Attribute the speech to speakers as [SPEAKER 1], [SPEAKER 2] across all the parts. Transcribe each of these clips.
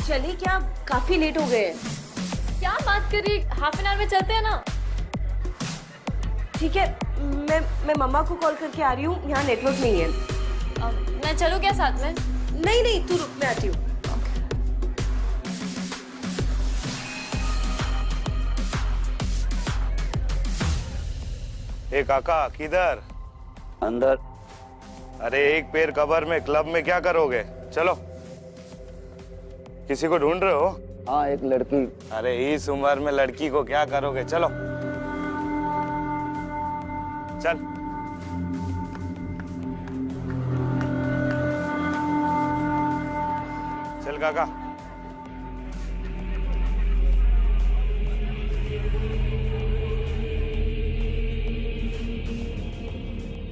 [SPEAKER 1] चलिए क्या, काफी लेट हो गए हैं।
[SPEAKER 2] क्या बात कर रही, हाफ एन आवर में चलते हैं ना।
[SPEAKER 1] ठीक है, मैं मम्मा को कॉल करके आ रही हूँ, यहाँ नेटवर्क नहीं है।
[SPEAKER 2] मैं चलूँ क्या साथ में?
[SPEAKER 1] नहीं नहीं, तू रुक, मैं आती हूँ।
[SPEAKER 3] ए काका, किधर?
[SPEAKER 4] अंदर।
[SPEAKER 3] अरे एक पैर कबर में, क्लब में क्या करोगे? चलो। किसी को ढूंढ रहे हो?
[SPEAKER 4] हाँ, एक लड़की।
[SPEAKER 3] अरे इस उम्र में लड़की को क्या करोगे? चलो चल। चल काका।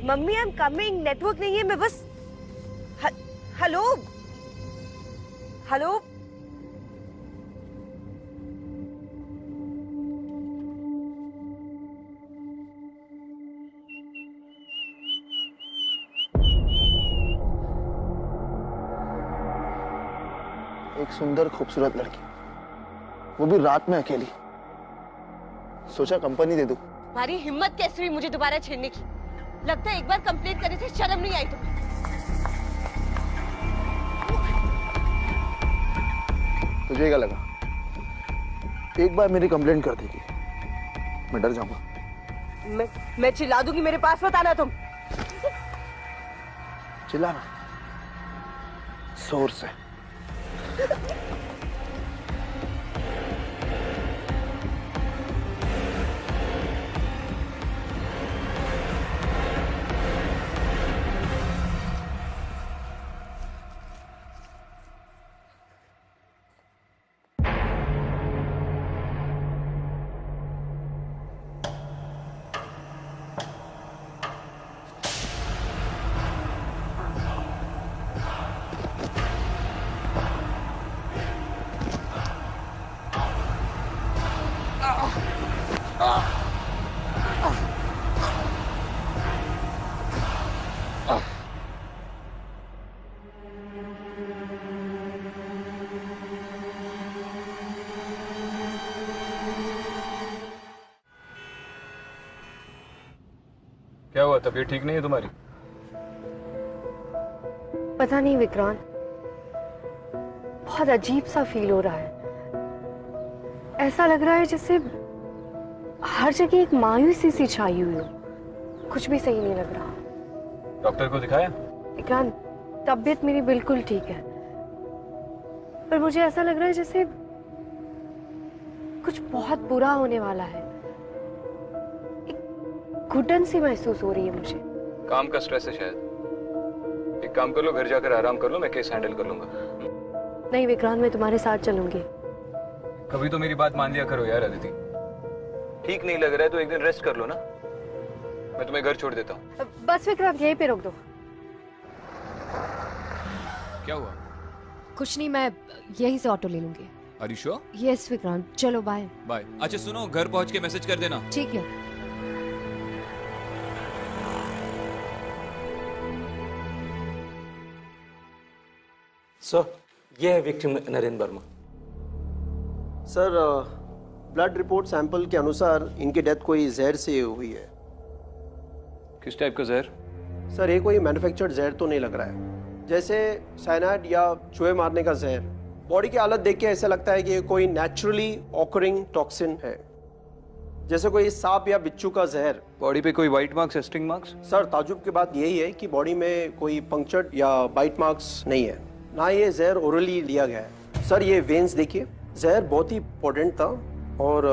[SPEAKER 1] Mummy I am coming, network नहीं है, मैं बस हेलो हेलो।
[SPEAKER 5] एक सुंदर खूबसूरत लड़की, वो भी रात में अकेली। सोचा कंपनी दे दूं।
[SPEAKER 1] तुम्हारी हिम्मत कैसे हुई मुझे दोबारा छेड़ने की? लगता है एक बार कंप्लेंट करने से शर्म नहीं आई तुम्हें।
[SPEAKER 5] तुझे क्या लगा एक बार मेरी कंप्लेंट कर देगी मैं डर जाऊंगा?
[SPEAKER 1] मैं चिल्ला दूंगी, मेरे पास मत आना तुम।
[SPEAKER 5] चिल्लाना जोर से।
[SPEAKER 6] क्या हुआ, तबीयत ठीक नहीं है तुम्हारी?
[SPEAKER 7] पता नहीं विक्रांत, बहुत अजीब सा फील हो रहा है। ऐसा लग रहा है जैसे हर जगह एक मायूसी सी छाई हुई हो। कुछ भी सही नहीं लग रहा।
[SPEAKER 6] डॉक्टर को दिखाया?
[SPEAKER 7] विक्रांत, तबीयत मेरी बिल्कुल ठीक है, पर मुझे ऐसा लग रहा है जैसे कुछ बहुत बुरा होने वाला है। एक घुटन सी महसूस हो रही है मुझे।
[SPEAKER 6] काम का स्ट्रेस है शायद। एक काम कर लो, घर जाकर आराम कर लो, मैं केस हैंडल कर लूंगा।
[SPEAKER 7] नहीं विक्रांत, मैं तुम्हारे साथ चलूंगी।
[SPEAKER 6] कभी तो मेरी बात मान लिया करो यार अदिति। ठीक नहीं लग रहा है तो एक दिन रेस्ट कर लो ना, मैं तुम्हें घर छोड़ देता हूँ।
[SPEAKER 7] बस विक्रांत, यहीं पे रोक दो।
[SPEAKER 6] क्या हुआ?
[SPEAKER 7] कुछ नहीं, मैं यहीं से ऑटो ले लूंगी।
[SPEAKER 6] Are you sure?
[SPEAKER 7] Yes Vikrant, चलो बाय।
[SPEAKER 6] बाय। अच्छा सुनो, घर पहुंच के मैसेज कर देना।
[SPEAKER 7] ठीक है।
[SPEAKER 8] सर, ये है victim Narendra Verma.
[SPEAKER 9] Sir, blood report sample के अनुसार इनकी डेथ कोई जहर से हुई है।
[SPEAKER 6] किस टाइप का जहर?
[SPEAKER 9] सर, ये कोई मैन्युफैक्चर्ड जहर तो नहीं लग रहा है, जैसे साइनाइड या चूहे मारने का जहर। बॉडी की हालत देख के ऐसा लगता है कि ये कोई नेचुरली ऑकरिंग टॉक्सिन है, जैसे कोई सांप या बिच्छू का जहर।
[SPEAKER 6] बॉडी पे कोई white marks, sting marks?
[SPEAKER 9] Sir, ताजुब की बात यही है कि बॉडी में कोई पंक्चर्ड या बाइट मार्क्स नहीं है, ना ये जहर ओरली लिया गया है। सर, ये वेन्स देखिए, जहर बहुत ही पोटेंट था और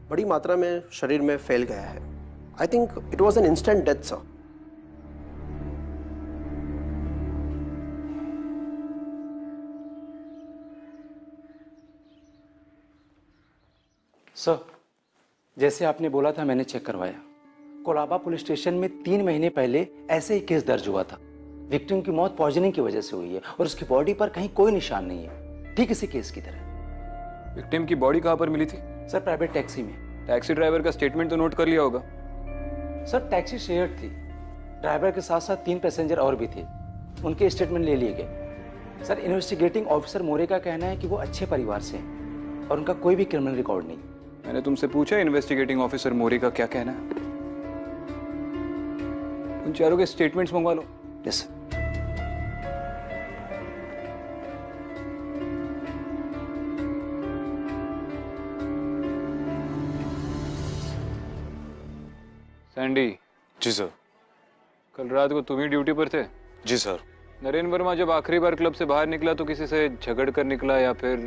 [SPEAKER 9] बड़ी मात्रा में शरीर में फैल गया है। I think it was an instant death sir.
[SPEAKER 8] Sir, जैसे आपने बोला था मैंने चेक करवाया। कोलाबा पुलिस स्टेशन में 3 महीने पहले ऐसे ही केस दर्ज हुआ था। विक्टिम की मौत पॉइजनिंग की वजह से हुई है और उसकी बॉडी पर कहीं कोई निशान नहीं है, ठीक इसी केस की तरह।
[SPEAKER 6] विक्टिम की बॉडी कहाँ पर मिली थी?
[SPEAKER 8] सर, प्राइवेट टैक्सी में।
[SPEAKER 6] टैक्सी ड्राइवर का स्टेटमेंट तो नोट कर लिया होगा?
[SPEAKER 8] सर, टैक्सी शेयर्ड थी, ड्राइवर के साथ साथ 3 पैसेंजर और भी थे, उनके स्टेटमेंट ले लिए गए। सर इन्वेस्टिगेटिंग ऑफिसर मोरे का कहना है कि वो अच्छे परिवार से हैं और उनका कोई भी क्रिमिनल रिकॉर्ड नहीं।
[SPEAKER 6] मैंने तुमसे पूछा इन्वेस्टिगेटिंग ऑफिसर मोरे का क्या कहना है? उन चारों के स्टेटमेंट्स मंगवा लो।
[SPEAKER 8] Yes sir.
[SPEAKER 6] सैंडी।
[SPEAKER 3] जी सर।
[SPEAKER 6] कल रात को तुम ही ड्यूटी पर थे?
[SPEAKER 3] जी सर।
[SPEAKER 6] नरेन वर्मा जब आखिरी बार क्लब से बाहर निकला तो किसी से झगड़ कर निकला या फिर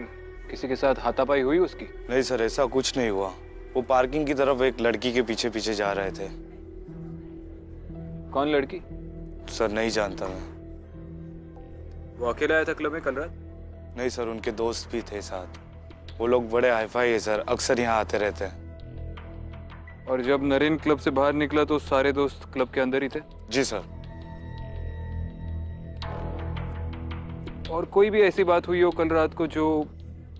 [SPEAKER 6] किसी के साथ हाथापाई हुई उसकी?
[SPEAKER 3] नहीं सर, ऐसा कुछ नहीं हुआ। वो पार्किंग की तरफ एक लड़की के पीछे पीछे जा रहे थे।
[SPEAKER 6] कौन लड़की?
[SPEAKER 3] सर नहीं जानता मैं।
[SPEAKER 6] वो अकेला आया था क्लब में कल रात?
[SPEAKER 3] नहीं सर, उनके दोस्त भी थे साथ। वो लोग बड़े हाईफाई है सर, अक्सर यहाँ आते रहते हैं।
[SPEAKER 6] और जब नरेन क्लब से बाहर निकला तो सारे दोस्त क्लब के अंदर ही थे?
[SPEAKER 3] जी सर।
[SPEAKER 6] और कोई भी ऐसी बात हुई हो कल रात को जो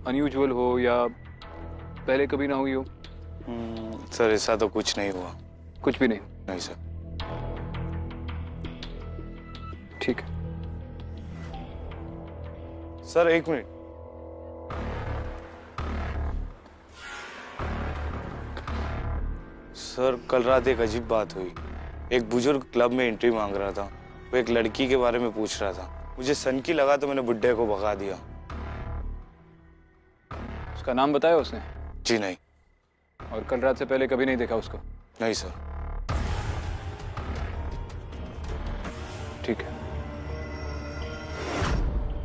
[SPEAKER 6] अनयूजुअल हो या पहले कभी ना हुई हो?
[SPEAKER 3] सर ऐसा तो कुछ नहीं हुआ।
[SPEAKER 6] कुछ भी नहीं?
[SPEAKER 3] नहीं सर।
[SPEAKER 6] ठीक है
[SPEAKER 3] सर, एक मिनट। सर कल रात एक अजीब बात हुई। एक बुजुर्ग क्लब में एंट्री मांग रहा था। वो एक लड़की के बारे में पूछ रहा था। मुझे सनकी लगा तो मैंने बुड्ढे को भगा दिया।
[SPEAKER 6] उसका नाम बताया उसने?
[SPEAKER 3] जी नहीं।
[SPEAKER 6] और कल रात से पहले कभी नहीं देखा उसको?
[SPEAKER 3] नहीं सर।
[SPEAKER 6] ठीक है।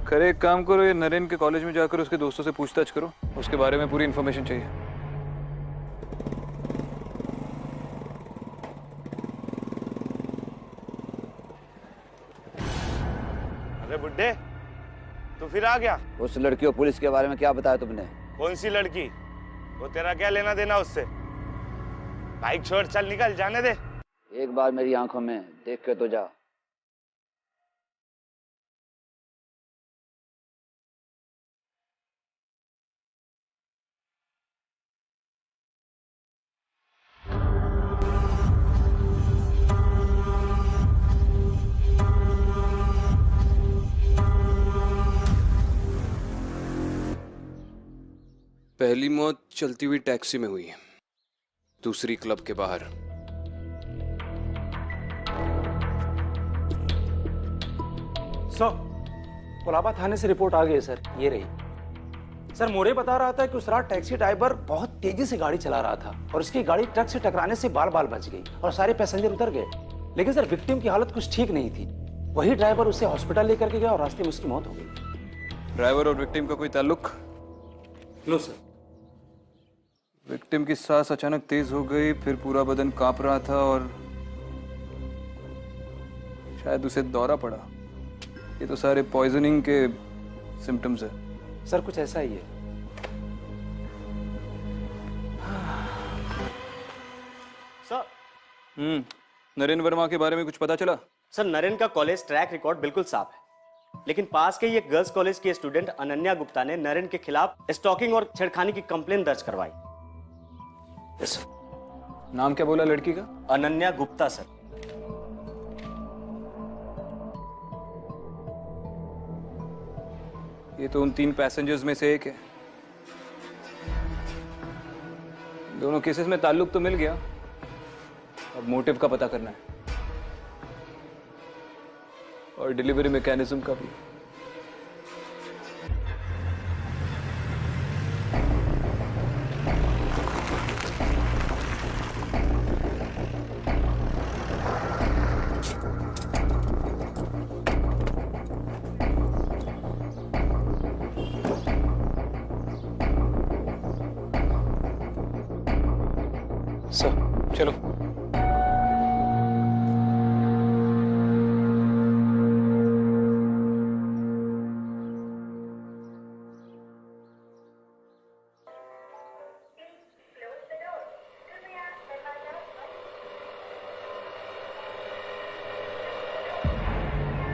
[SPEAKER 6] करे एक काम करो, ये नरेन के कॉलेज में जाकर उसके दोस्तों से पूछताछ करो, उसके बारे में पूरी इन्फॉर्मेशन चाहिए।
[SPEAKER 3] अरे बुड्ढे, तू फिर आ गया?
[SPEAKER 4] उस लड़की और पुलिस के बारे में क्या बताया तुमने?
[SPEAKER 3] कौन सी लड़की? वो तेरा क्या लेना देना उससे? बाइक छोड़, चल निकल, जाने दे।
[SPEAKER 4] एक बार मेरी आंखों में देख के तो जा।
[SPEAKER 10] पहली मौत चलती हुई टैक्सी में हुई है, दूसरी क्लब के बाहर।
[SPEAKER 8] सर कोलाबा थाने से रिपोर्ट आ गई है सर, ये रही। सर मोरे बता रहा था कि उस रात टैक्सी ड्राइवर बहुत तेजी से गाड़ी चला रहा था और उसकी गाड़ी ट्रक से टकराने से बाल बाल बच गई और सारे पैसेंजर उतर गए। लेकिन सर विक्टिम की हालत कुछ ठीक नहीं थी। वही ड्राइवर उसे हॉस्पिटल लेकर के गया और रास्ते में उसकी मौत हो गई।
[SPEAKER 6] ड्राइवर और विक्टिम का कोई ताल्लुक?
[SPEAKER 8] No sir.
[SPEAKER 6] विक्टिम की सांस अचानक तेज हो गई, फिर पूरा बदन कांप रहा था और शायद उसे दौरा पड़ा। ये तो सारे पॉइजनिंग के सिम्टम्स है।
[SPEAKER 8] सर कुछ ऐसा ही है।
[SPEAKER 11] सर।
[SPEAKER 6] नरेन वर्मा के बारे में कुछ पता चला?
[SPEAKER 11] सर नरेन का कॉलेज ट्रैक रिकॉर्ड बिल्कुल साफ है, लेकिन पास के ही एक गर्ल्स कॉलेज की स्टूडेंट अनन्या गुप्ता ने नरेन के खिलाफ स्टॉकिंग और छेड़खानी की कंप्लेन दर्ज करवाई।
[SPEAKER 8] यस।
[SPEAKER 6] नाम क्या बोला लड़की का?
[SPEAKER 11] अनन्या गुप्ता सर।
[SPEAKER 6] ये तो उन 3 पैसेंजर्स में से एक है। दोनों केसेस में ताल्लुक तो मिल गया, अब मोटिव का पता करना है और डिलीवरी मैकेनिज्म का भी। सर चलो।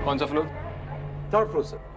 [SPEAKER 6] कौन सा floor?
[SPEAKER 8] 3rd floor sir.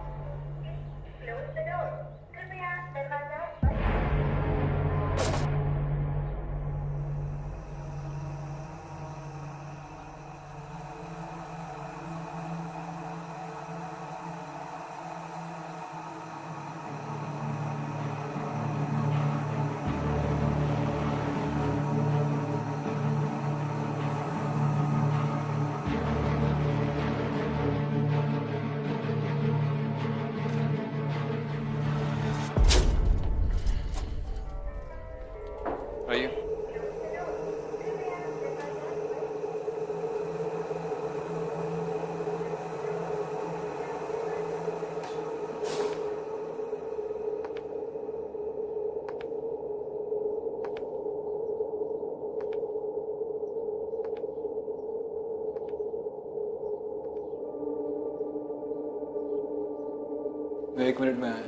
[SPEAKER 6] 1 minute में आया।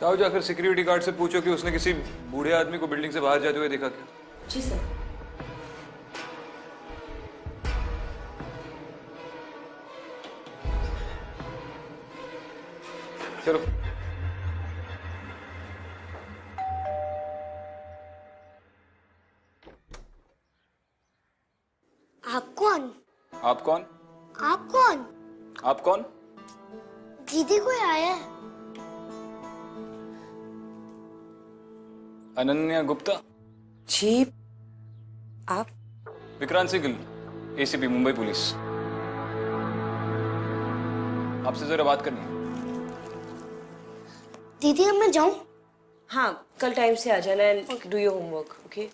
[SPEAKER 6] जाओ जाकर सिक्योरिटी गार्ड से पूछो कि उसने किसी बूढ़े आदमी को बिल्डिंग से बाहर जाते हुए देखा क्या।
[SPEAKER 1] जी सर।
[SPEAKER 6] चलो।
[SPEAKER 12] आप कौन?
[SPEAKER 6] आप कौन?
[SPEAKER 12] आप कौन?
[SPEAKER 6] आप कौन?
[SPEAKER 12] दीदी कोई आया है?
[SPEAKER 6] अनन्या गुप्ता।
[SPEAKER 1] जी आप?
[SPEAKER 6] Vikrant single, ACP Mumbai police. आपसे जरा बात करनी है।
[SPEAKER 12] दीदी अब मैं जाऊं?
[SPEAKER 1] हाँ, कल टाइम से आ जाना and do your homework, okay?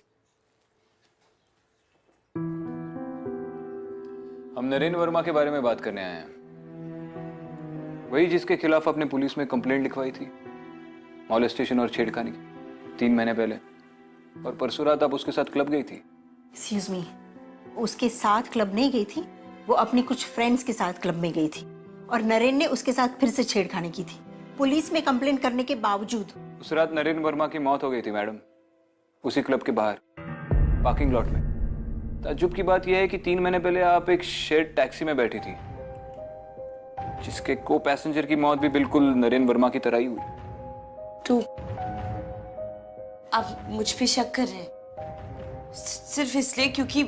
[SPEAKER 6] हम नरेन वर्मा के बारे में बात करने आए हैं। वही जिसके खिलाफ आपने पुलिस में कंप्लेंट लिखवाई थी, मॉलेस्टेशन और छेड़खानी की, 3 महीने पहले। और परसों रात आप उसके साथ क्लब गई थी।
[SPEAKER 13] एक्सक्यूज मी, उसके साथ क्लब नहीं गई थी, वो अपने कुछ फ्रेंड्स के साथ क्लब में गई थी और नरेन ने उसके साथ फिर से छेड़खानी की थी। पुलिस में कंप्लेंट करने के बावजूद
[SPEAKER 6] उस रात नरेन वर्मा की मौत हो गई थी मैडम, उसी क्लब के बाहर पार्किंग लॉट में। ताज्जुब की बात यह है कि 3 महीने पहले आप एक शेयर्ड टैक्सी में बैठी थी, जिसके को पैसेंजर की मौत भी बिल्कुल नरेन वर्मा की तरह ही हुई।
[SPEAKER 1] तो आप मुझ पे शक कर रहे हैं सिर्फ इसलिए क्योंकि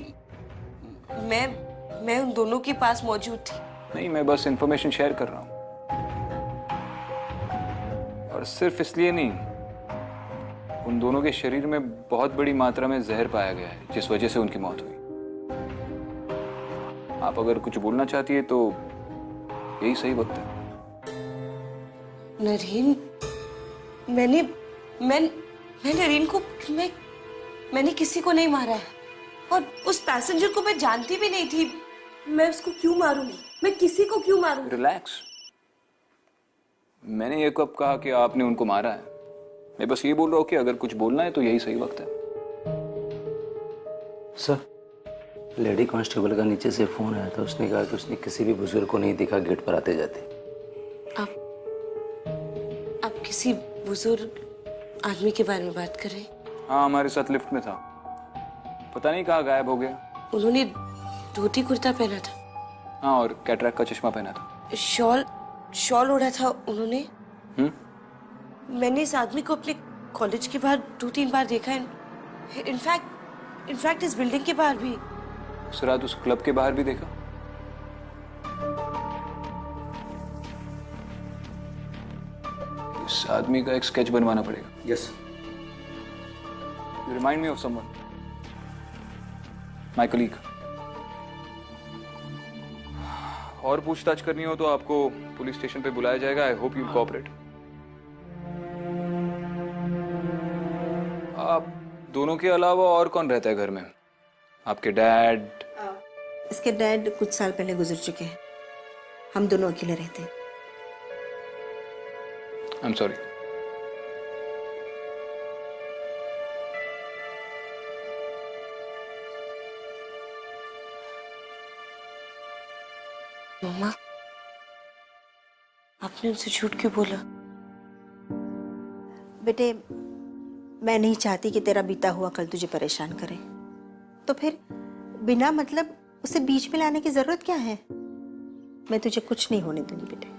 [SPEAKER 1] मैं उन दोनों के पास मौजूद थी?
[SPEAKER 6] नहीं, मैं बस इंफॉर्मेशन शेयर कर रहा हूं। और सिर्फ इसलिए नहीं, उन दोनों के शरीर में बहुत बड़ी मात्रा में जहर पाया गया है, जिस वजह से उनकी मौत हुई। आप अगर कुछ बोलना चाहती है तो यही सही वक्त है।
[SPEAKER 1] नरेन, मैं नरेन को मैंने किसी को नहीं मारा है और उस पैसेंजर को मैं जानती भी नहीं थी। मैं उसको क्यों मारूंगी? मैं किसी को क्यों मारूंगी?
[SPEAKER 6] रिलैक्स। मैंने ये कब कहा कि आपने उनको मारा है? मैं बस ये बोल रहा हूँ कि अगर कुछ बोलना है तो यही सही वक्त है।
[SPEAKER 8] सर, लेडी कांस्टेबल का नीचे से फोन आया था। उसने कहा कि उसने किसी भी बुजुर्ग को नहीं देखा गेट पर आते जाते।
[SPEAKER 1] आप किसी बुजुर्ग आदमी के बारे में बात कर रहे हैं?
[SPEAKER 6] हाँ, हमारे साथ लिफ्ट में था, पता नहीं कहाँ गायब हो गया।
[SPEAKER 1] उन्होंने धोती कुर्ता पहना था।
[SPEAKER 6] हाँ, और कैटरैक्ट का चश्मा पहना था।
[SPEAKER 1] शॉल ओढ़ा था उन्होंने। मैंने इस आदमी को अपने कॉलेज के बाहर 2-3 बार देखा है। इनफैक्ट इस बिल्डिंग के बाहर भी।
[SPEAKER 6] उस रात उस क्लब के बाहर भी देखा। इस आदमी का एक स्केच बनवाना पड़ेगा।
[SPEAKER 8] Yes.
[SPEAKER 6] You remind me of someone. My colleague. और पूछताछ करनी हो तो आपको पुलिस स्टेशन पे बुलाया जाएगा। I hope you cooperate. आप दोनों के अलावा और कौन रहता है घर में? आपके डैड?
[SPEAKER 13] इसके डैड कुछ साल पहले गुजर चुके हैं। हम दोनों अकेले रहते हैं।
[SPEAKER 6] I am sorry.
[SPEAKER 1] मम्मा, आपने उनसे झूठ क्यों बोला?
[SPEAKER 13] बेटे, मैं नहीं चाहती कि तेरा बीता हुआ कल तुझे परेशान करे। तो फिर बिना मतलब उसे बीच में लाने की जरूरत क्या है? मैं तुझे कुछ नहीं होने दूंगी बेटे।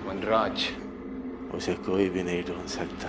[SPEAKER 6] वनराज,
[SPEAKER 14] उसे कोई भी नहीं ढूंढ सकता।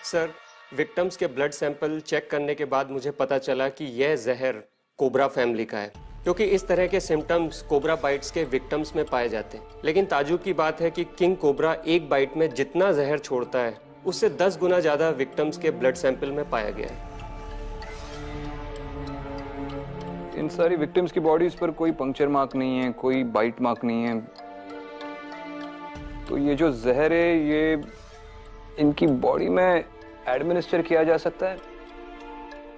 [SPEAKER 9] सर, विक्टिम्स के ब्लड सैंपल चेक करने के बाद मुझे पता चला कि यह जहर कोबरा फैमिली का है, क्योंकि इस तरह के सिम्टम्स कोबरा बाइट्स के विक्टिम्स में पाए जाते हैं। लेकिन ताजुब की बात है कि किंग कोबरा एक बाइट में जितना जहर छोड़ता है उससे 10 गुना ज्यादा विक्टिम्स के ब्लड सैंपल में पाया गया है।
[SPEAKER 6] इन सारी विक्टिम्स की बॉडीज पर कोई पंक्चर मार्क नहीं है, कोई बाइट मार्क नहीं है, तो ये जो जहर है ये इनकी बॉडी में एडमिनिस्टर किया जा सकता है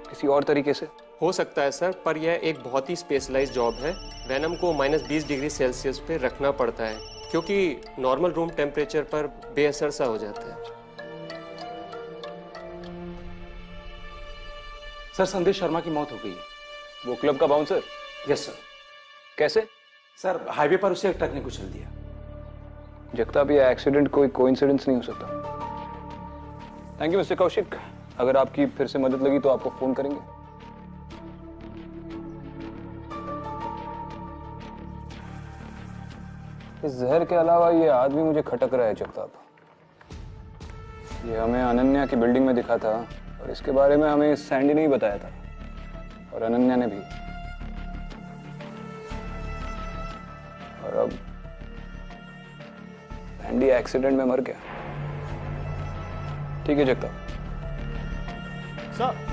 [SPEAKER 6] किसी और तरीके से?
[SPEAKER 9] हो सकता है सर, पर यह एक बहुत ही स्पेशलाइज्ड जॉब है। वेनम को -20 डिग्री सेल्सियस पे रखना पड़ता है, क्योंकि नॉर्मल रूम टेम्परेचर पर बेअसर सा हो जाता है।
[SPEAKER 8] सर, संदेश शर्मा की मौत हो गई है।
[SPEAKER 6] वो क्लब का बाउंसर?
[SPEAKER 8] Yes sir.
[SPEAKER 6] कैसे?
[SPEAKER 8] सर, हाईवे पर उसे एक ट्रक ने कुचल दिया।
[SPEAKER 6] जगताप, ये एक्सीडेंट कोई कोइंसिडेंस नहीं हो सकता। Thank you mister Kaushik. अगर आपकी फिर से मदद लगी तो आपको फोन करेंगे। इस जहर के अलावा ये आदमी मुझे खटक रहा है जगताप। ये हमें अनन्या की बिल्डिंग में दिखा था और इसके बारे में हमें सैंडी ने ही बताया था, और अनन्या ने भी। और अब सैंडी एक्सीडेंट में मर गया। ठीक है जगताप।
[SPEAKER 9] सर,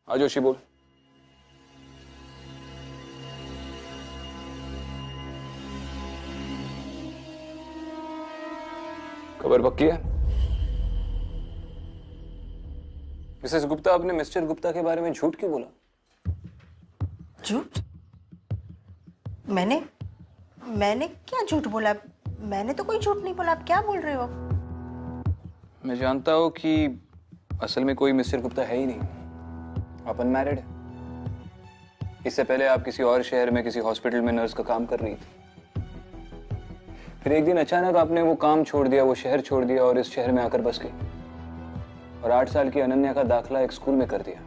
[SPEAKER 6] हाँ जोशी बोल। खबर पक्की है? मिसेस गुप्ता, आपने मिस्टर गुप्ता के बारे में झूठ क्यों बोला?
[SPEAKER 13] झूठ? मैंने क्या झूठ बोला? मैंने तो कोई झूठ नहीं बोला। आप क्या बोल रहे हो?
[SPEAKER 6] मैं जानता हूं कि असल में कोई मिस्टर गुप्ता है ही नहीं। आप अनमैरिड है। इससे पहले आप किसी और शहर में किसी हॉस्पिटल में नर्स का काम कर रही थी। फिर एक दिन अचानक आपने वो काम छोड़ दिया, वो शहर छोड़ दिया और इस शहर में आकर बस गई, और 8 साल की अनन्या का दाखला एक स्कूल में कर दिया।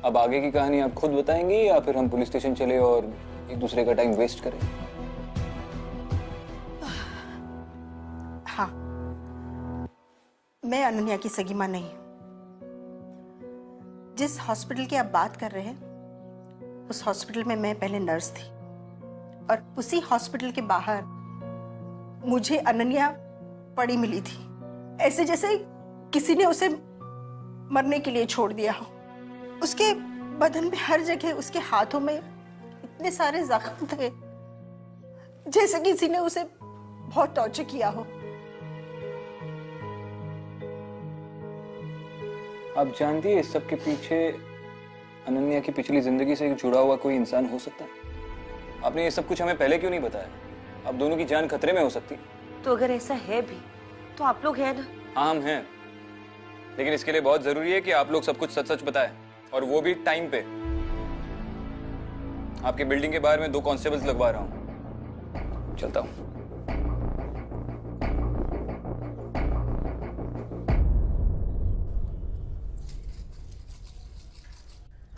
[SPEAKER 6] अब आगे की कहानी आप खुद बताएंगी या फिर हम पुलिस स्टेशन चले और एक दूसरे का टाइम वेस्ट करें?
[SPEAKER 13] हाँ, मैं अनन्या की सगी मां नहीं। जिस हॉस्पिटल की आप बात कर रहे हैं उस हॉस्पिटल में मैं पहले नर्स थी, और उसी हॉस्पिटल के बाहर मुझे अनन्या पड़ी मिली थी, ऐसे जैसे किसी ने उसे मरने के लिए छोड़ दिया हो। उसके बदन में हर जगह, उसके हाथों में इतने सारे जख्म थे जैसे किसी ने उसे बहुत टॉर्चर किया हो।
[SPEAKER 6] आप जानती है इस सब के पीछे अनन्या की पिछली जिंदगी से जुड़ा हुआ कोई इंसान हो सकता है? आपने ये सब कुछ हमें पहले क्यों नहीं बताया? अब दोनों की जान खतरे में हो सकती है।
[SPEAKER 1] तो अगर ऐसा है भी तो आप लोग हैं ना?
[SPEAKER 6] हाँ, हम हैं, लेकिन इसके लिए बहुत जरूरी है कि आप लोग सब कुछ सच सच बताएं, और वो भी टाइम पे। आपकी बिल्डिंग के बाहर में 2 कांस्टेबल्स लगवा रहा हूं। चलता हूं।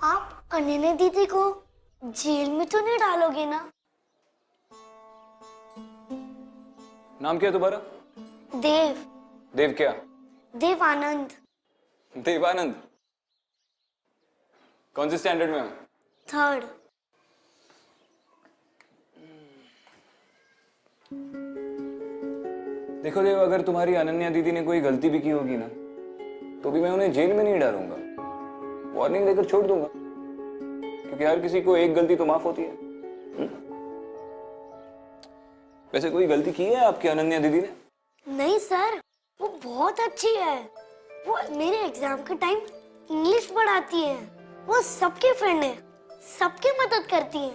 [SPEAKER 12] आप अनन्या दीदी को जेल में तो नहीं डालोगे ना?
[SPEAKER 6] नाम क्या है तुम्हारा?
[SPEAKER 12] देव।
[SPEAKER 6] देव क्या?
[SPEAKER 12] देवानंद।
[SPEAKER 6] देवानंद? कौन से स्टैंडर्ड में हो?
[SPEAKER 12] 3rd।
[SPEAKER 6] देखो देव, अगर तुम्हारी अनन्या दीदी ने कोई गलती भी की होगी ना, तो भी मैं उन्हें जेल में नहीं डालूंगा, वार्निंग देकर छोड़ दूंगा, क्योंकि हर किसी को एक गलती तो माफ होती है। वैसे कोई गलती की है आपकी अनन्या दीदी ने?
[SPEAKER 12] नहीं सर, वो बहुत अच्छी है। वो मेरे एग्जाम के टाइम इंग्लिश पढ़ाती है। वो सबके फ्रेंड है, सबकी मदद करती है,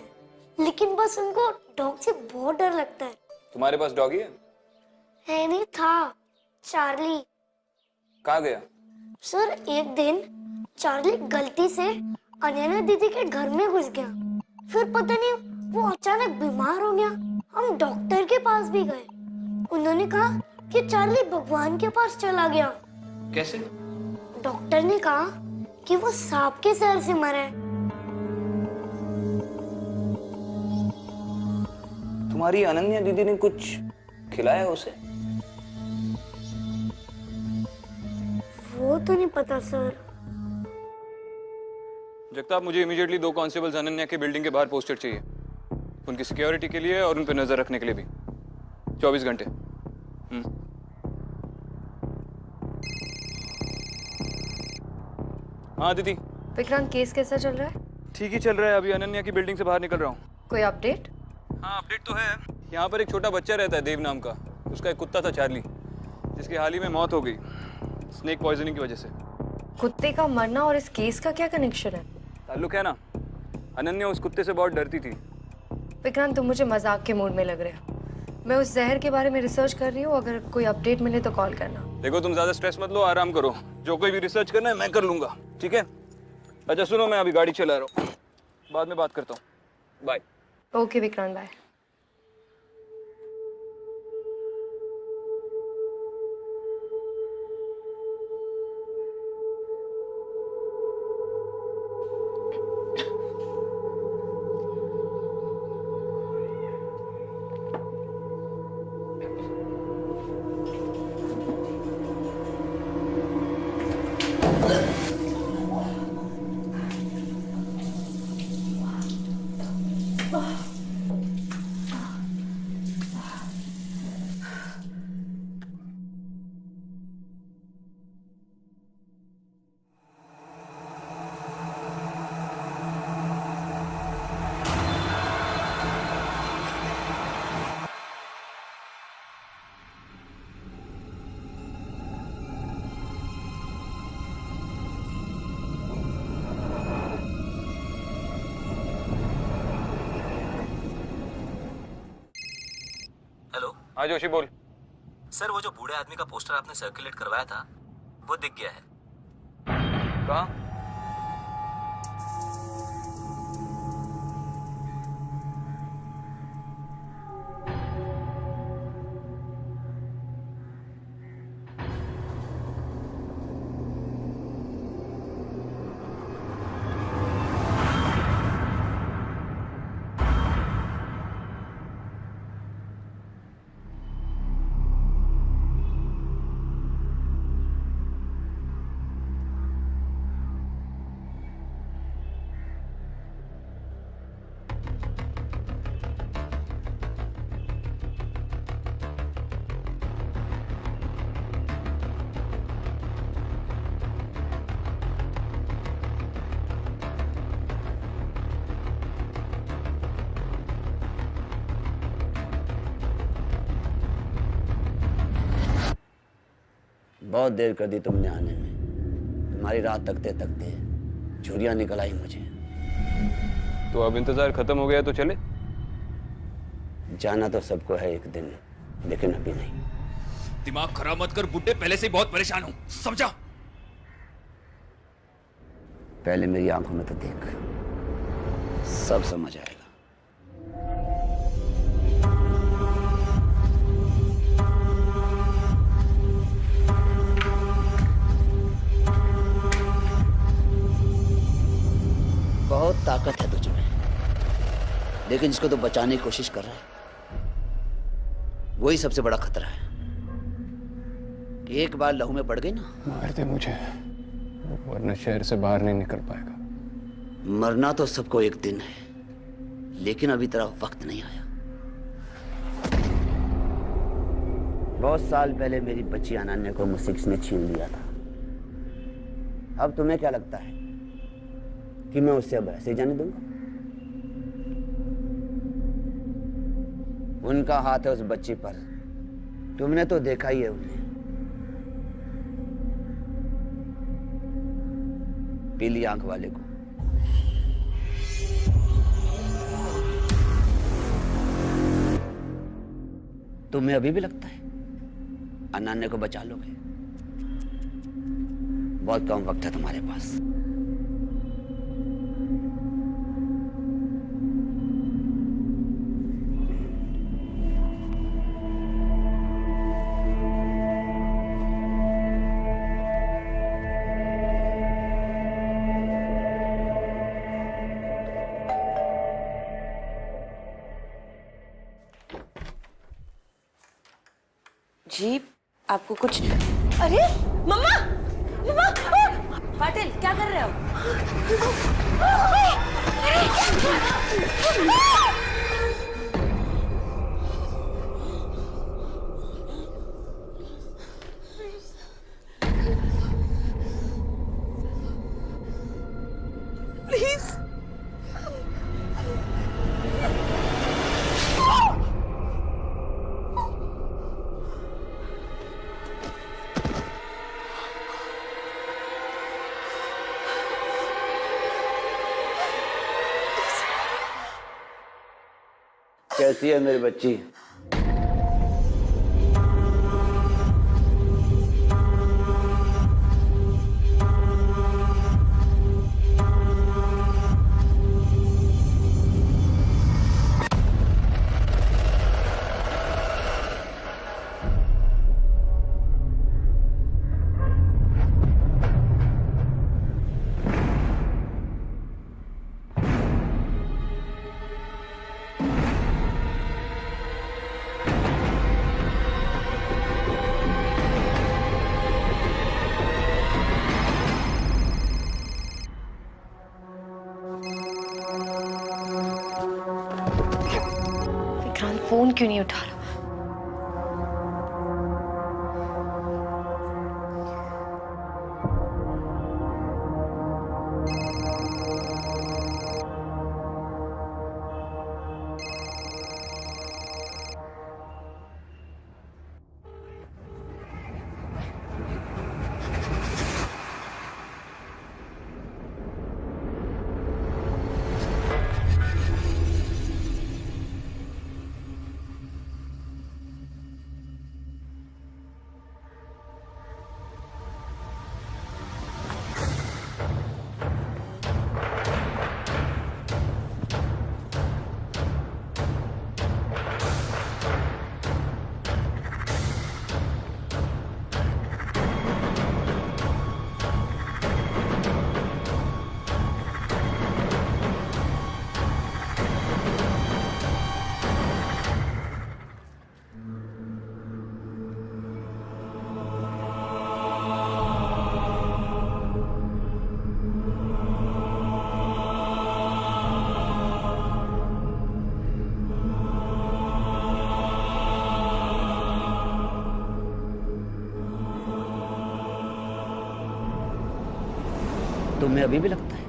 [SPEAKER 12] लेकिन बस उनको डॉग से बहुत डर लगता है।
[SPEAKER 6] तुम्हारे पास डॉगी है?
[SPEAKER 12] नहीं था, चार्ली।
[SPEAKER 6] कहाँ गया?
[SPEAKER 12] सर एक दिन चार्ली गलती से अनन्या दीदी के घर में घुस गया। फिर पता नहीं वो अचानक बीमार हो गया। हम डॉक्टर के पास भी गए। उन्होंने कहा कि चार्ली भगवान के पास चला गया।
[SPEAKER 6] कैसे?
[SPEAKER 12] डॉक्टर ने कहा कि वो सांप के जहर से मरा है।
[SPEAKER 6] तुम्हारी अनन्या दीदी ने कुछ खिलाया उसे?
[SPEAKER 12] वो तो नहीं पता सर।
[SPEAKER 6] जगताप, मुझे इमीडिएटली 2 कांस्टेबल्स अनन्या के बिल्डिंग के बाहर पोस्टेड चाहिए, उनकी सिक्योरिटी के लिए और उन पर नजर रखने के लिए भी, 24 घंटे। हाँ दीदी।
[SPEAKER 7] विक्रांत, केस कैसा चल रहा है?
[SPEAKER 6] ठीक ही चल रहा है, अभी अनन्या की बिल्डिंग से बाहर निकल रहा हूँ।
[SPEAKER 7] कोई अपडेट?
[SPEAKER 6] हाँ अपडेट तो है। यहाँ पर एक छोटा बच्चा रहता है देव नाम का, उसका एक कुत्ता था चार्ली, जिसकी हाल ही में मौत हो गई स्नेक पॉइजनिंग की वजह से।
[SPEAKER 7] कुत्ते का मरना और इस केस का क्या कनेक्शन है?
[SPEAKER 6] ताल्लुक है ना, अनन्या उस कुत्ते से बहुत डरती थी।
[SPEAKER 7] विक्रांत, तुम मुझे मजाक के मूड में लग रहे हो। मैं उस जहर के बारे में रिसर्च कर रही हूँ, अगर कोई अपडेट मिले तो कॉल करना।
[SPEAKER 6] देखो तुम ज्यादा स्ट्रेस मत लो, आराम करो, जो कोई भी रिसर्च करना है मैं कर लूंगा, ठीक है? अच्छा सुनो, मैं अभी गाड़ी चला रहा हूँ, बाद में बात करता हूँ, बाय।
[SPEAKER 7] Okay Vikrant, bye.
[SPEAKER 6] हाँ जोशी बोल।
[SPEAKER 15] सर, वो जो बूढ़े आदमी का पोस्टर आपने सर्कुलेट करवाया था वो दिख गया है।
[SPEAKER 6] कहाँ?
[SPEAKER 4] बहुत देर कर दी तुमने आने में। तुम्हारी रात तकते तकते झुर्रियाँ निकल आई मुझे।
[SPEAKER 6] तो अब इंतजार खत्म हो गया तो चले?
[SPEAKER 4] जाना तो सबको है एक दिन, लेकिन अभी नहीं।
[SPEAKER 15] दिमाग खराब मत कर बुड्ढे, पहले से ही बहुत परेशान हूं, समझा?
[SPEAKER 4] पहले मेरी आंखों में तो देख, सब समझ आएगा। बहुत ताकत है तुझ में, लेकिन जिसको तो बचाने की कोशिश कर रहा है वही सबसे बड़ा खतरा है। एक बार लहू में पड़ गई ना,
[SPEAKER 6] मार दे मुझे, वरना शहर से बाहर नहीं निकल पाएगा।
[SPEAKER 4] मरना तो सबको एक दिन है, लेकिन अभी तेरा वक्त नहीं आया। बहुत साल पहले मेरी बच्ची अनन्या को मुझसे किसने छीन लिया था। अब तुम्हें क्या लगता है कि मैं उससे अब ऐसे ही जाने दूंगा? उनका हाथ है उस बच्ची पर, तुमने तो देखा ही है उन्हें। पीली आंख वाले को। तुम्हें अभी भी लगता है अनन्या को बचा लोगे? बहुत कम वक्त है तुम्हारे पास।
[SPEAKER 1] जी आपको कुछ? अरे मम्मा, मम्मा, पाटिल क्या कर रहे हो? प्लीज
[SPEAKER 4] कैसी है मेरी बच्ची?
[SPEAKER 7] फोन क्यों नहीं उठा रहा?
[SPEAKER 4] तुम्हें अभी भी लगता है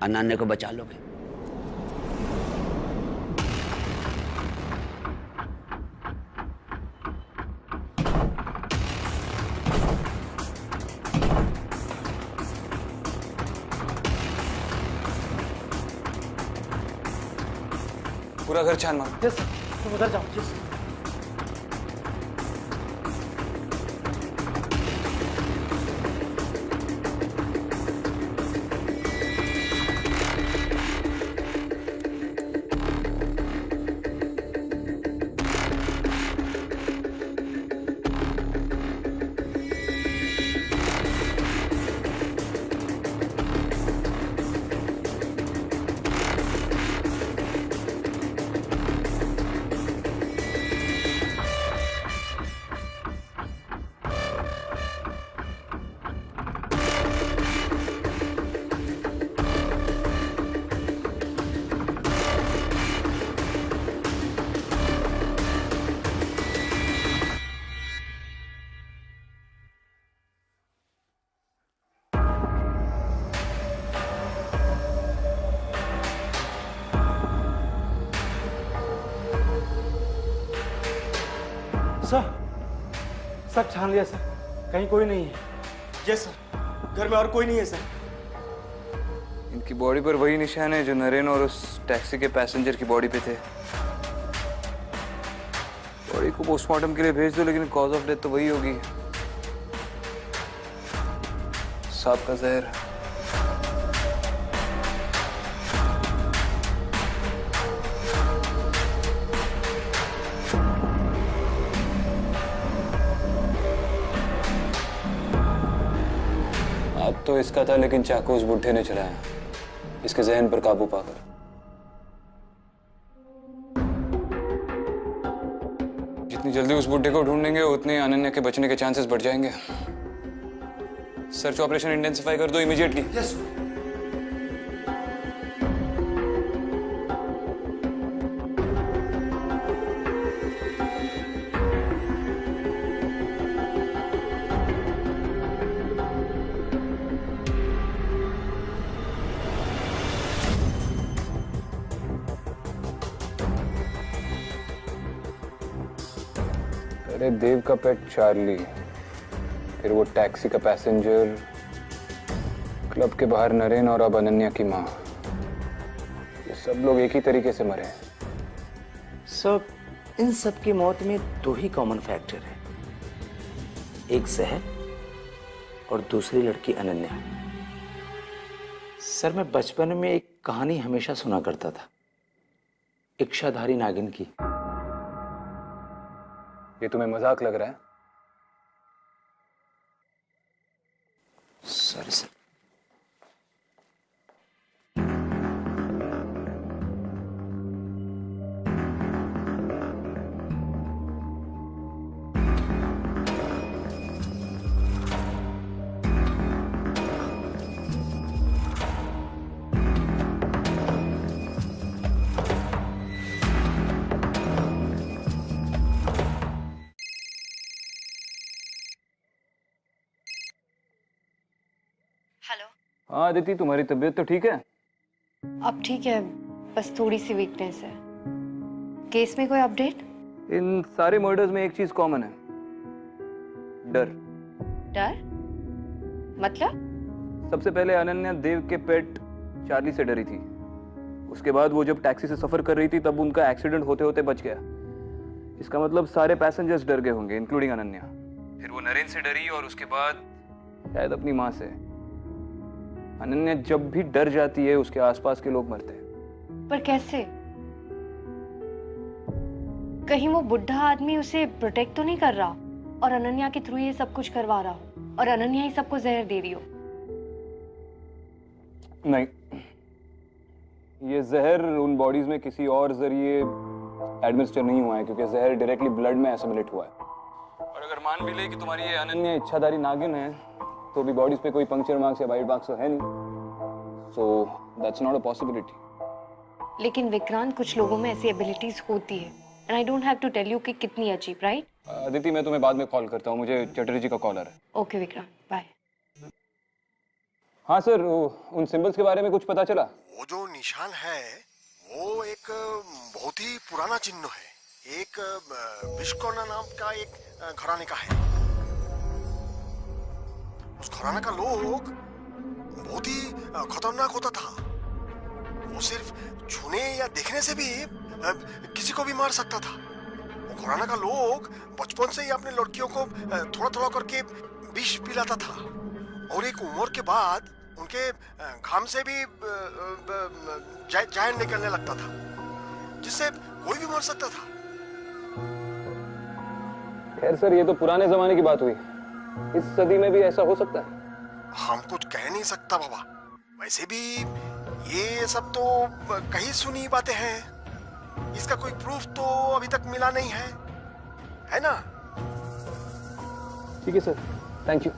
[SPEAKER 4] अनन्या को बचा लोगे?
[SPEAKER 6] पूरा घर छान मारो।
[SPEAKER 8] यस, तुम उधर जाओ। यस। सर सब छान लिया सर, कहीं कोई नहीं है।
[SPEAKER 11] यस सर, घर में और कोई नहीं है सर।
[SPEAKER 6] इनकी बॉडी पर वही निशान है जो नरेन और उस टैक्सी के पैसेंजर की बॉडी पे थे। बॉडी को पोस्टमार्टम के लिए भेज दो, लेकिन कॉज ऑफ डेथ तो वही होगी, सांप का जहर। अब तो इसका था, लेकिन चाकू उस बुढ़े ने चलाया, इसके जहन पर काबू पाकर। जितनी जल्दी उस बुढ़े को ढूंढेंगे उतने अनन्या के बचने के चांसेस बढ़ जाएंगे। सर्च ऑपरेशन इंटेंसिफाई कर दो इमीडिएटली।
[SPEAKER 5] यस।
[SPEAKER 6] अरे देव का पेट चार्ली, फिर वो टैक्सी का पैसेंजर, क्लब के बाहर नरेन और अब अनन्या की माँ, ये सब लोग एक ही तरीके से मरे हैं।
[SPEAKER 8] सब इन सब की मौत में दो ही कॉमन फैक्टर है, एक जहर और दूसरी लड़की अनन्या। सर मैं बचपन में एक कहानी हमेशा सुना करता था, इच्छाधारी नागिन की।
[SPEAKER 6] ये तुम्हें मजाक लग रहा है?
[SPEAKER 8] Sorry sir.
[SPEAKER 6] हाँ अदिति, तुम्हारी तबीयत तो ठीक है?
[SPEAKER 7] अब ठीक है, बस थोड़ी सी वीकनेस है। केस में कोई अपडेट?
[SPEAKER 6] इन सारे मर्डर्स में एक चीज कॉमन है, डर।
[SPEAKER 7] डर मतलब?
[SPEAKER 6] सबसे पहले अनन्या देव के पेट चार्ली से डरी थी। उसके बाद वो जब टैक्सी से सफर कर रही थी तब उनका एक्सीडेंट होते होते बच गया। इसका मतलब सारे पैसेंजर्स डर गए होंगे, इंक्लूडिंग अनन्या। फिर वो नरेन से डरी और उसके बाद शायद अपनी माँ से। अनन्या जब भी डर जाती है उसके आसपास के लोग मरते हैं।
[SPEAKER 7] पर कैसे? कहीं वो बुढ़ा आदमी उसे प्रोटेक्ट तो नहीं कर रहा और अनन्या के थ्रू ये सब कुछ करवा रहा हो और अनन्या ही सबको जहर दे रही हो?
[SPEAKER 6] नहीं, ये जहर उन बॉडीज में किसी और जरिए एडमिनिस्टर नहीं हुआ है, क्योंकि जहर डायरेक्टली ब्लड में एसिमिलेट हुआ है। और अगर मान भी ले कि तुम्हारी ये अनन्या इच्छाधारी नागिन है, तो भी बॉडीज पे कोई पंक्चर मार्क्स या बाइट मार्क्स तो है नहीं, so that's not a possibility.
[SPEAKER 7] लेकिन विक्रांत, कुछ लोगों में ऐसी एबिलिटीज होती है, and I don't have to tell you कि कितनी अजीब, राइट?
[SPEAKER 6] अदिति, मैं तुम्हें बाद में कॉल करता हूँ, मुझे चटर्जी जी का कॉल आ रहा है।
[SPEAKER 7] Okay Vikrant, bye.
[SPEAKER 6] हाँ सर, उन सिंबल्स के बारे में कुछ पता चला?
[SPEAKER 16] वो जो निशान है वो एक बहुत ही पुराना चिन्ह है, एक विश्वकर्मा नाम का एक घराने का है। उस घराने का लोग बहुत ही खतरनाक होता था। वो सिर्फ छूने या देखने से भी किसी को भी मार सकता था। वो घराने का लोग बचपन से ही अपने लड़कियों को थोड़ा थोड़ा करके विष पिलाता था, और एक उम्र के बाद उनके घाम से भी जहर निकलने लगता था, जिससे कोई भी मर सकता था।
[SPEAKER 6] खैर सर, ये तो पुराने जमाने की बात हुई, इस सदी में भी ऐसा हो सकता है?
[SPEAKER 16] हम कुछ कह नहीं सकता बाबा। वैसे भी ये सब तो कहीं सुनी बातें हैं, इसका कोई प्रूफ तो अभी तक मिला नहीं है ना?
[SPEAKER 6] ठीक है सर, थैंक यू।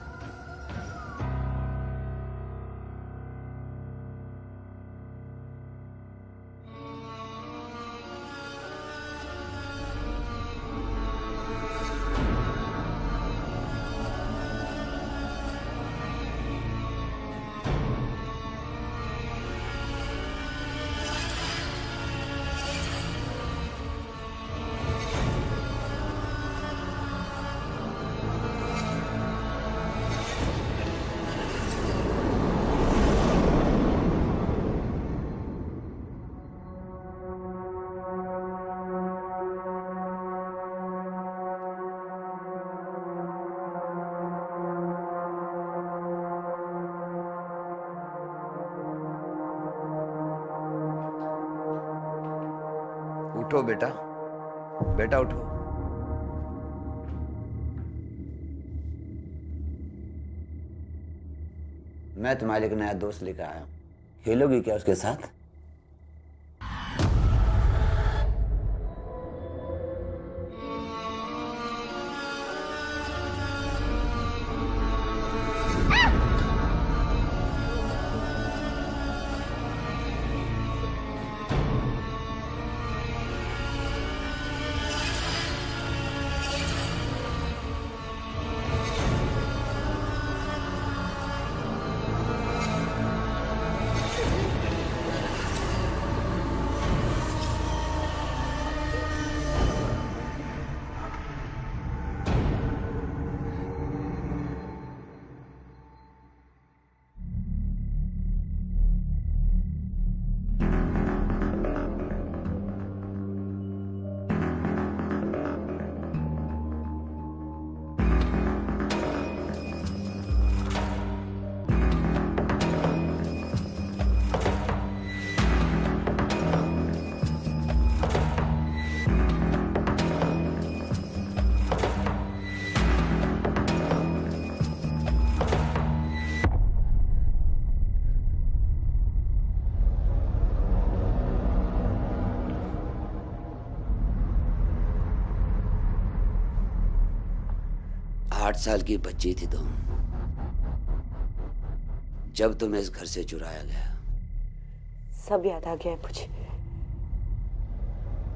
[SPEAKER 4] उठो बेटा, बेटा उठो। मैं तुम्हारे लिए एक नया दोस्त लेकर आया हूं, खेलोगी क्या उसके साथ? आठ साल की बच्ची थी तुम जब तुम्हें इस घर से चुराया गया।
[SPEAKER 1] सब याद आ गया है मुझे।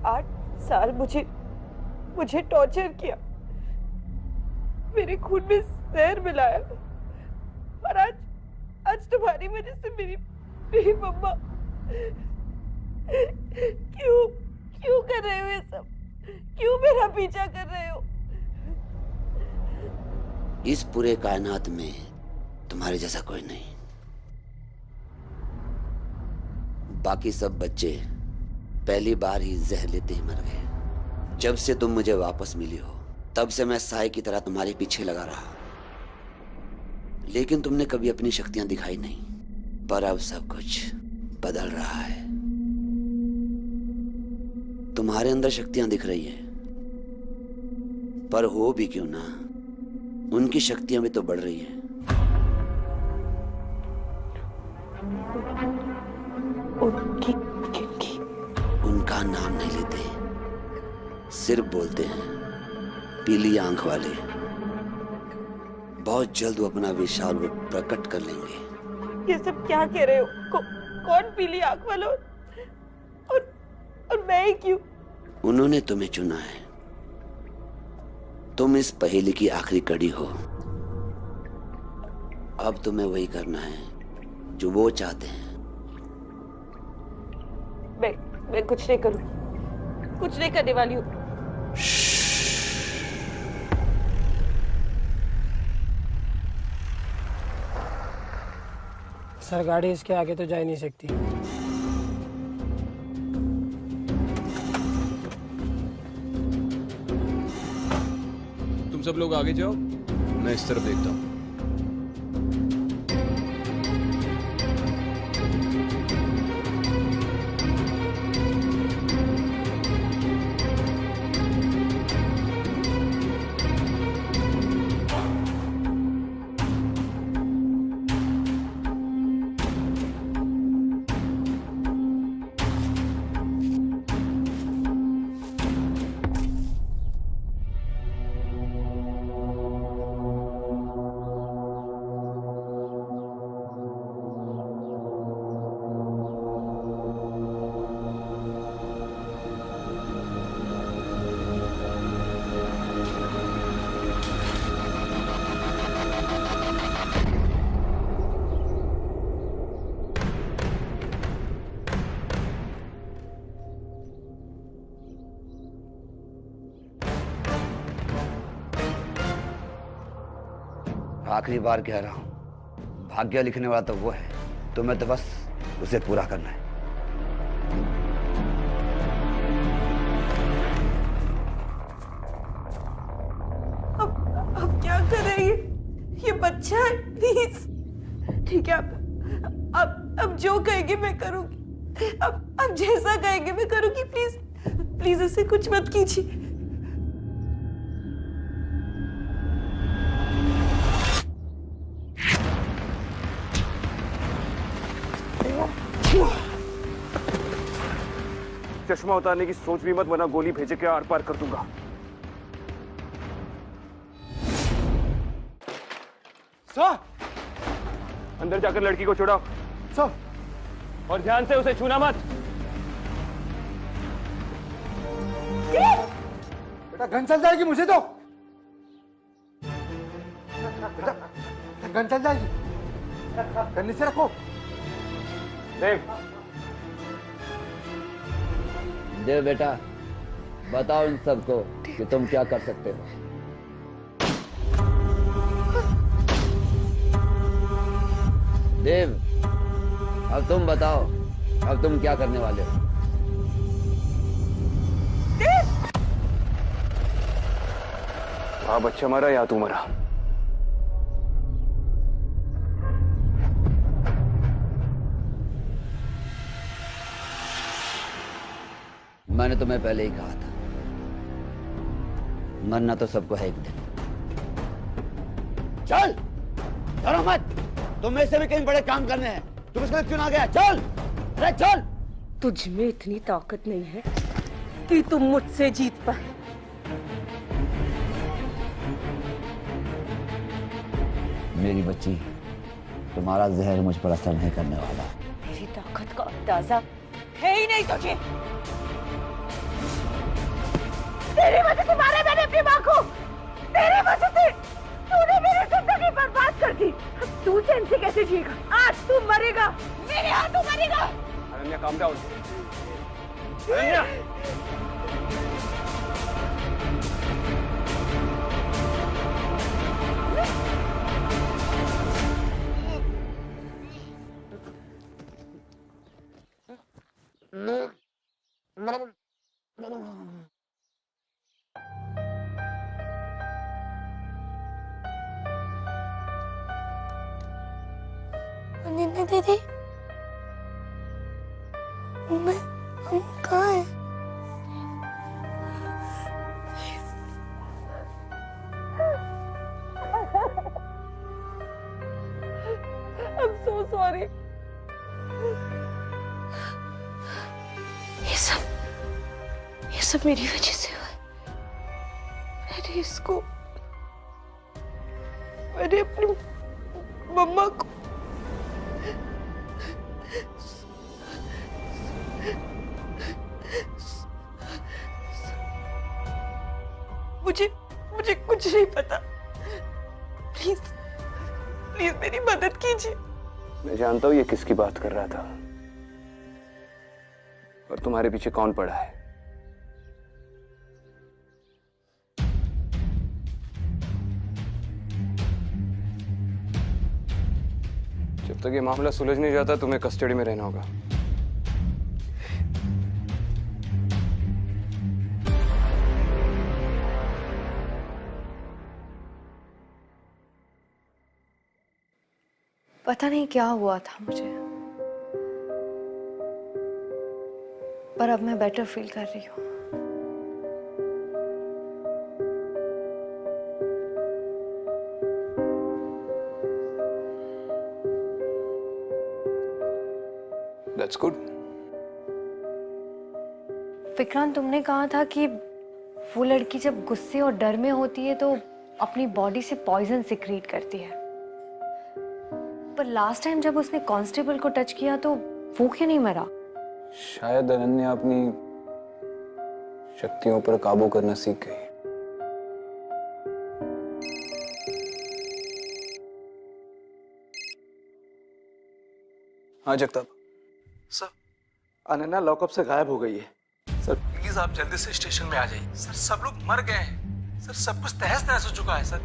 [SPEAKER 1] 8 साल मुझे टॉर्चर किया, मेरे खून में जहर मिलाया, और आज तुम्हारी वजह से मेरी मम्मा। क्यों कर रहे हो ये सब? क्यों मेरा पीछा कर रहे हो?
[SPEAKER 4] इस पूरे कायनात में तुम्हारे जैसा कोई नहीं। बाकी सब बच्चे पहली बार ही जहर लेते ही मर गए। जब से तुम मुझे वापस मिली हो तब से मैं साए की तरह तुम्हारे पीछे लगा रहा, लेकिन तुमने कभी अपनी शक्तियां दिखाई नहीं। पर अब सब कुछ बदल रहा है। तुम्हारे अंदर शक्तियां दिख रही है, पर हो भी क्यों ना, उनकी शक्तियां भी तो बढ़ रही हैं। उनका नाम नहीं लेते, सिर्फ बोलते हैं पीली आंख वाले। बहुत जल्द वो अपना विशाल रूप प्रकट कर लेंगे।
[SPEAKER 1] ये सब क्या कह रहे हो? कौन पीली आंख वाला? और मैं ही क्यों?
[SPEAKER 4] उन्होंने तुम्हें चुना है। तुम इस पहेली की आखिरी कड़ी हो। अब तुम्हें वही करना है जो वो चाहते हैं।
[SPEAKER 1] मैं कुछ नहीं करूं, कुछ नहीं करने वाली हूं।
[SPEAKER 17] सर गाड़ी इसके आगे तो जा ही नहीं सकती।
[SPEAKER 10] तुम सब लोग आगे जाओ, मैं इस तरफ देखता हूँ।
[SPEAKER 4] आखिरी बार कह रहा हूं, भाग्य लिखने वाला तो वो है, तुम्हें तो बस उसे पूरा करना है।
[SPEAKER 1] अब क्या करें? ये बच्चा है, प्लीज। ठीक है, अब जो कहेंगे मैं करूंगी। अब जैसा कहेंगे मैं करूंगी, प्लीज। प्लीज उसे कुछ मत कीजिए।
[SPEAKER 6] चश्मा उतारने की सोच भी मत, वरना गोली भेजे के आर पार कर दूंगा।
[SPEAKER 5] सर,
[SPEAKER 6] अंदर जाकर लड़की को छुड़ाओ।
[SPEAKER 5] सर,
[SPEAKER 6] और ध्यान से उसे छूना मत।
[SPEAKER 5] बेटा गन चल जाएगी, मुझे दो। बेटा गन चल जाएगी, गन नीचे रखो।
[SPEAKER 4] देव बेटा, बताओ इन सबको कि तुम क्या कर सकते हो। देव, अब तुम बताओ, अब तुम क्या करने वाले हो।
[SPEAKER 6] हाँ, बच्चा मरा या तू मरा।
[SPEAKER 4] मैंने तुम्हें पहले ही कहा था, मरना तो सबको है एक दिन। चल, डरो मत, तुम्हें से भी कहीं बड़े काम करने हैं। तुम इसके लिए चुना गया, चल, अरे चल।
[SPEAKER 1] तुझ में इतनी ताकत नहीं है कि तुम मुझसे जीत पाए।
[SPEAKER 4] मेरी बच्ची, तुम्हारा जहर मुझ पर असर नहीं करने वाला।
[SPEAKER 1] मेरी ताकत का अंदाजा है ही नहीं तुझे। तेरी वजह से मारा मैंने अपनी माँ को, तेरी वजह से तूने मेरी जिंदगी बर्बाद कर दी। अब तू चैन से कैसे जिएगा? आज तू मरेगा, मेरे हाथों मरेगा।
[SPEAKER 6] Ananya, calm down. अनन्या,
[SPEAKER 12] अनन्या दीदी, हम कहाँ हैं?
[SPEAKER 1] I'm so sorry. ये सब मेरी वजह से हुआ। मैंने अपनी मम्मा को मुझे कुछ नहीं पता। प्लीज प्लीज मेरी मदद कीजिए।
[SPEAKER 6] मैं जानता हूं ये किसकी बात कर रहा था और तुम्हारे पीछे कौन पड़ा है। जब तक ये मामला सुलझ नहीं जाता तुम्हें कस्टडी में रहना होगा।
[SPEAKER 7] पता नहीं क्या हुआ था मुझे, पर अब मैं बेटर फील कर रही हूँ।
[SPEAKER 6] That's good.
[SPEAKER 7] विक्रांत, तुमने कहा था कि वो लड़की जब गुस्से और डर में होती है तो अपनी बॉडी से पॉइजन सिक्रीट करती है, पर लास्ट टाइम जब उसने कांस्टेबल को टच किया तो वो क्यों नहीं मरा?
[SPEAKER 6] शायद अनन्या अपनी शक्तियों पर काबू करना सीख गई। हाँ जगताप।
[SPEAKER 8] सर, अनन्या लॉकअप से गायब हो गई है। सर प्लीज आप जल्दी से स्टेशन में आ जाइए। सर सब लोग मर गए हैं। सर सब कुछ तहस नहस हो चुका है सर।